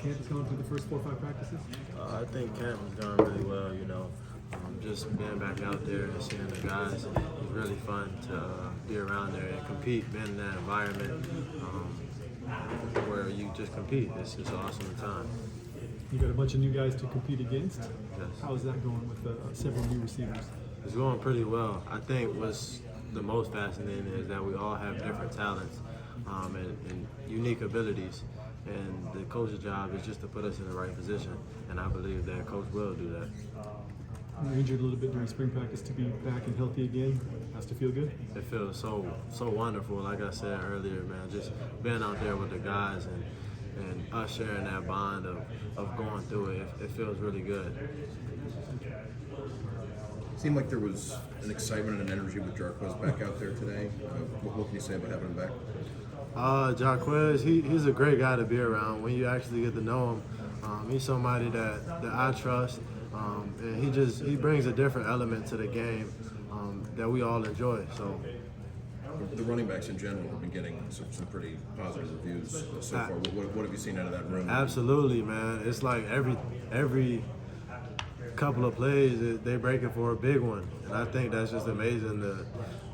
camp has gone through the first 4 or 5 practices? I think camp has gone really well, just being back out there and seeing the guys, it's really fun to be around there and compete, being in that environment where you just compete. It's an awesome time. You got a bunch of new guys to compete against. Yes. How is that going with several new receivers? It's going pretty well. I think what's the most fascinating is that we all have different talents and unique abilities. And the coach's job is just to put us in the right position. And I believe that coach will do that. You were injured a little bit during spring practice. To be back and healthy again has to feel good. It feels so wonderful. Like I said earlier, man, just being out there with the guys and us sharing that bond of going through it, it feels really good. Seemed like there was an excitement and an energy with Jarquez back out there today. What can you say about having him back? Jarquez, he's a great guy to be around when you actually get to know him. He's somebody that I trust, and he brings a different element to the game that we all enjoy. So. The running backs in general have been getting some pretty positive reviews so far. What have you seen out of that room? Absolutely, man. It's like every couple of plays, they break it for a big one. And I think that's just amazing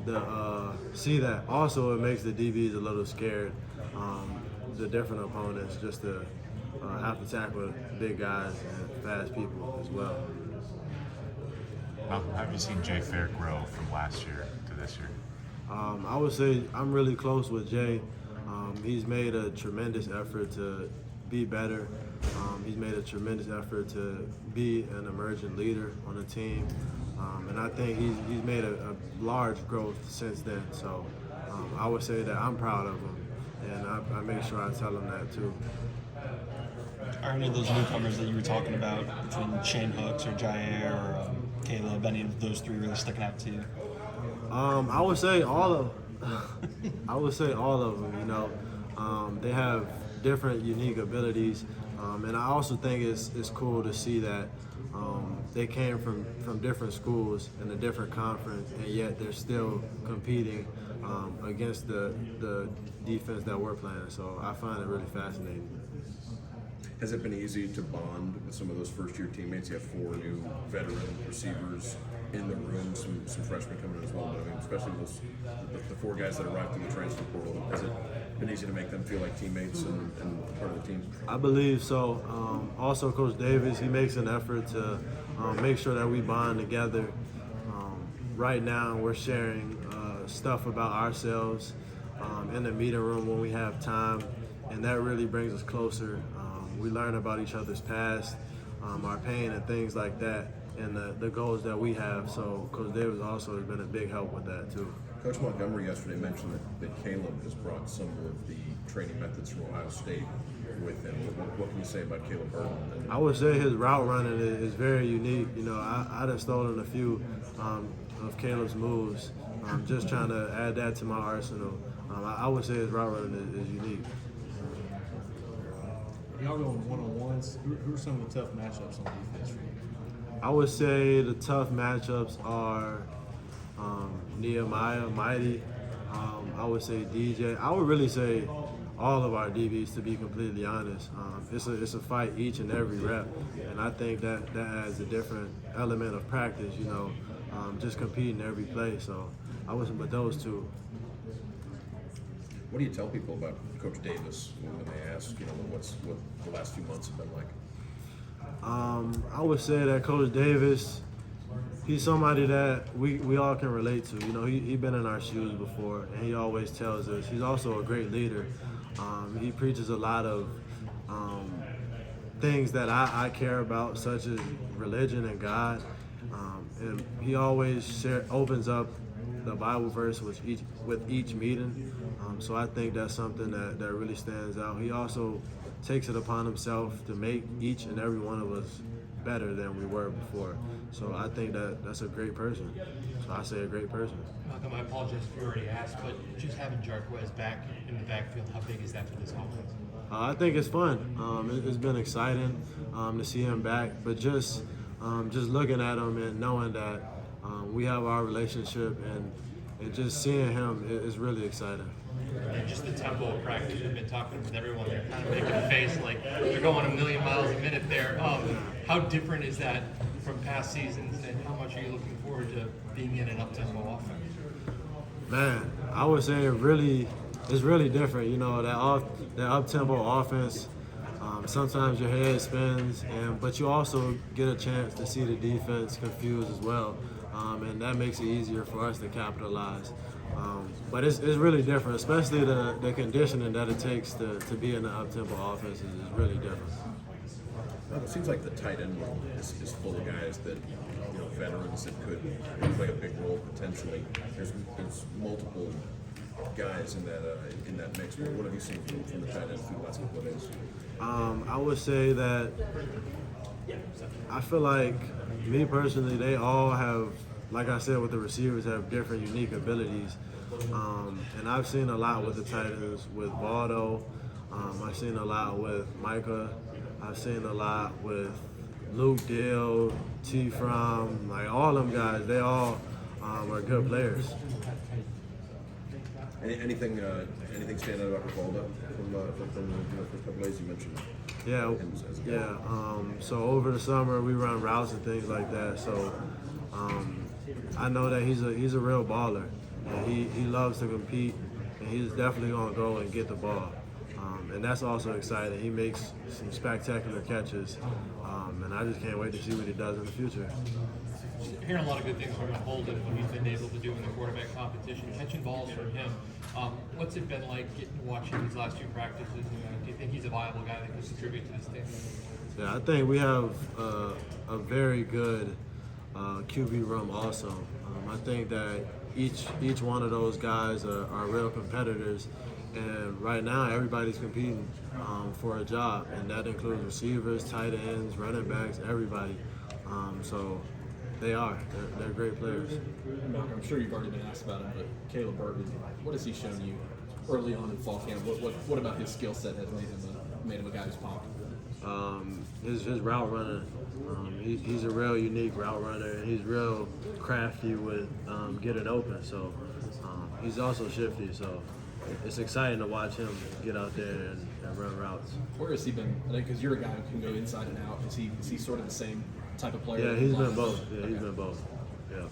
to see that. Also, it makes the DBs a little scared, the different opponents, just to have to tackle big guys and fast people as well. How have you seen Jay Fair grow from last year to this year? I would say I'm really close with Jay. He's made a tremendous effort to be better. He's made a tremendous effort to be an emergent leader on the team. And I think he's made a large growth since then. So I would say that I'm proud of him. And I make sure I tell him that too. Are any of those newcomers that you were talking about between Shane Hooks or Jair or Caleb, any of those three really sticking out to you? I would say all of them. They have different unique abilities, and I also think it's cool to see that they came from different schools in a different conference, and yet they're still competing against the defense that we're playing. So I find it really fascinating. Has it been easy to bond with some of those first-year teammates? You have 4 new veteran receivers in the room, some freshmen coming in as well. But I mean, especially the 4 guys that arrived through the transfer portal. Has it been easy to make them feel like teammates and part of the team? I believe so. Also, Coach Davis, he makes an effort to make sure that we bond together. Right now, we're sharing stuff about ourselves in the meeting room when we have time, and that really brings us closer. We learn about each other's past, our pain and things like that, and the goals that we have. So Coach Davis also has been a big help with that too. Coach Montgomery yesterday mentioned that Caleb has brought some of the training methods from Ohio State with him. What can you say about Caleb Burton? I would say his route running is very unique. I'd have stolen a few of Caleb's moves, just trying to add that to my arsenal. I would say his route running is unique. Y'all going one-on-ones. Who are some of the tough matchups on defense for you? I would say the tough matchups are Nehemiah, Mighty. I would say DJ. I would really say all of our DBs, to be completely honest. It's a fight each and every rep, and I think that adds a different element of practice. Just competing every play. So I was with those two. What do you tell people about Coach Davis when they ask, what the last few months have been like? I would say that Coach Davis, he's somebody that we all can relate to. He's been in our shoes before, and he always tells us. He's also a great leader. He preaches a lot of things that I care about, such as religion and God. And he always opens up the Bible verse with each meeting. So I think that's something that really stands out. He also takes it upon himself to make each and every one of us better than we were before. So I think that's a great person. So I say a great person. Malcolm, I apologize if you already asked, but just having Jarquez back in the backfield, how big is that for this offense? I think it's fun. It's been exciting to see him back, but just looking at him and knowing that we have our relationship and just seeing him is really exciting. And just the tempo of practice, we've been talking with everyone, they're kind of making a face like they're they're going a million miles a minute there. How different is that from past seasons, and how much are you looking forward to being in an up-tempo offense? Man, I would say it's really different. You know, that up-tempo offense. Sometimes your head spins, but you also get a chance to see the defense confused as well, and that makes it easier for us to capitalize. But it's really different, especially the conditioning that it takes to be in the up-tempo offense is really different. It seems like the tight end room is full of guys that, veterans that could play a big role potentially. There's multiple guys in that mix. What have you seen from the tight end through the last couple of days? I would say that I feel like me personally, they all have, like I said, with the receivers, have different unique abilities. And I've seen a lot with the tight ends with Waldo. I've seen a lot with Micah. I've seen a lot with Luke Dill, T. From, like all them guys. They all are good players. Anything stand out about Rivaldo from the first couple days you mentioned? Yeah, yeah. So over the summer we run routes and things like that. So I know that he's a real baller, and he loves to compete, and he's definitely gonna go and get the ball. And that's also exciting. He makes some spectacular catches, and I just can't wait to see what he does in the future. Hearing a lot of good things from Holden, what he's been able to do in the quarterback competition, catching balls from him. What's it been like watching these last two practices? Do you think he's a viable guy that can contribute to this team? Yeah, I think we have a very good QB room also. I think that each one of those guys are real competitors, and right now everybody's competing for a job, and that includes receivers, tight ends, running backs, everybody. So they are. They're great players. Malcolm, I'm sure you've already been asked about him, but Caleb Burton, what has he shown you early on in fall camp? What about his skill set has made him a guy who's pumped? His route running. He's a real unique route runner, and he's real crafty with getting open. So he's also shifty. So it's exciting to watch him get out there and run routes. Where has he been? Because you're a guy who can go inside and out. Is he sort of the same type of player? Yeah, he's been both. Yeah, he's been both. Yeah.